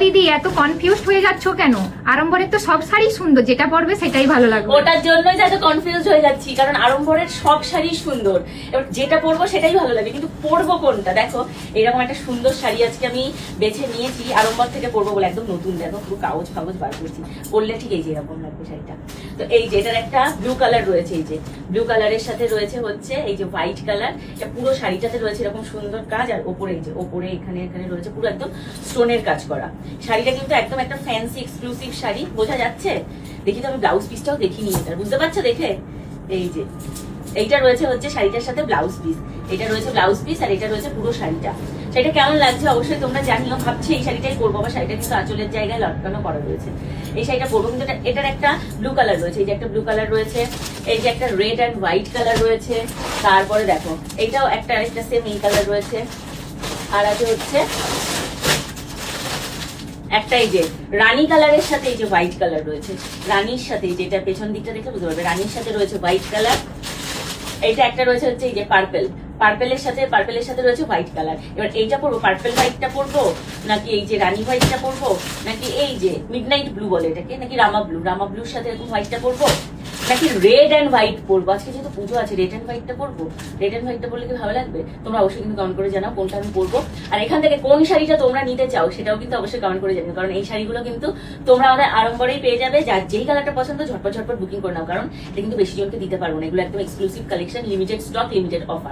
দিদি এত কনফিউজড হয়ে যাচ্ছ কেন? আড়ম্বরের তো সব শাড়ি সুন্দর, যেটা পরবে সেটাই ভালো লাগবে। ওটার জন্যই তো এত কনফিউজ হয়ে যাচ্ছি, কারণ আড়ম্বরের সব শাড়ি সুন্দর, এবার যেটা পরবো সেটাই ভালো লাগে, কিন্তু পরবো কোনটা? দেখো এরকম একটা সুন্দর শাড়ি আজকে আমি বেছে নিয়েছি আড়ম্বর থেকে পরবো বলে, একদম নতুন, দেখো পুরো কাগজ ফাগজ বার করছি, পরলে ঠিক এই যে এরকম লাগবে শাড়িটা। তো এই যে এটার একটা ব্লু কালার রয়েছে, এই যে ব্লু কালারের সাথে রয়েছে হচ্ছে এই যে হোয়াইট কালার, এটা পুরো শাড়িটাতে রয়েছে এরকম সুন্দর কাজ, আর ওপরে এই যে ওপরে এখানে এখানে রয়েছে পুরো একদম স্টোনের কাজ করা। শাড়িটা কিন্তু একদম একটা ফ্যান্সি এক্সক্লুসিভ শাড়ি, বোঝা যাচ্ছে? দেখি তো আমি ব্লাউজ পিসটাও দেখিনি, এটা বুঝতে পারছো দেখে? এই যে এইটা রয়েছে হচ্ছে শাড়িটার সাথে ব্লাউজ পিস, এটা রয়েছে ব্লাউজ পিস, আর এটা রয়েছে পুরো শাড়িটা। শাড়িটা কেমন লাগছে অবশ্যই তোমরা জানিও। ভাবছি এই শাড়িটাই পরবো, বা শাড়িটা কিন্তু আঁচলের জায়গায় লটকানো করা রয়েছে, এই শাড়িটা পরবো। কিন্তু এটার একটা ব্লু কালার রয়েছে, এই যে একটা ব্লু কালার রয়েছে, এই যে একটা রেড অ্যান্ড হোয়াইট কালার রয়েছে, তারপরে দেখো এইটাও একটা আরেকটা সেম এই কালার রয়েছে, আর আছে হচ্ছে একটা এই যে রানী কালারের সাথে এই যে হোয়াইট কালার রয়েছে, রানীর সাথে যেটা পেছন দিকটা দেখে বুঝতে পারবে, রানীর সাথে রয়েছে হোয়াইট কালার। এইটা একটা রয়েছে হচ্ছে এই যে পার্পেল, পার্পেলের সাথে রয়েছে হোয়াইট কালার। এবার এইটা পরবো, পার্পেল হোয়াইটটা পরবো, নাকি এই যে রানী হোয়াইটটা পরবো, নাকি এই যে মিডনাইট ব্লু বলে এটাকে, নাকি রামা ব্লুর সাথে এরকম হোয়াইটটা পরবো, নাকি রেড অ্যান্ড হোয়াইট পরবো? আজকে যেহেতু পুজো আছে, রেড অ্যান্ড হোয়াইটটা পরবো। রেড অ্যান্ড হোয়াইটটা পরলে কি ভালো লাগবে? তোমরা অবশ্যই কিন্তু কমেন্ট করে জানাও কোনটা আমি পরবো, আর এখান থেকে কোন শাড়িটা তোমরা নিতে চাও সেটাও কিন্তু অবশ্যই কমেন্ট করে জানিও, কারণ এই শাড়িগুলো কিন্তু তোমরা আমাদের আড়ম্বরেই পেয়ে যাবে। যার যেই কালারটা পছন্দ ঝটপট বুকিং করে নাও, কারণ এটা কিন্তু বেশি জনকে দিতে পারবো না, এগুলো একদম exclusive collection, limited stock, limited offer.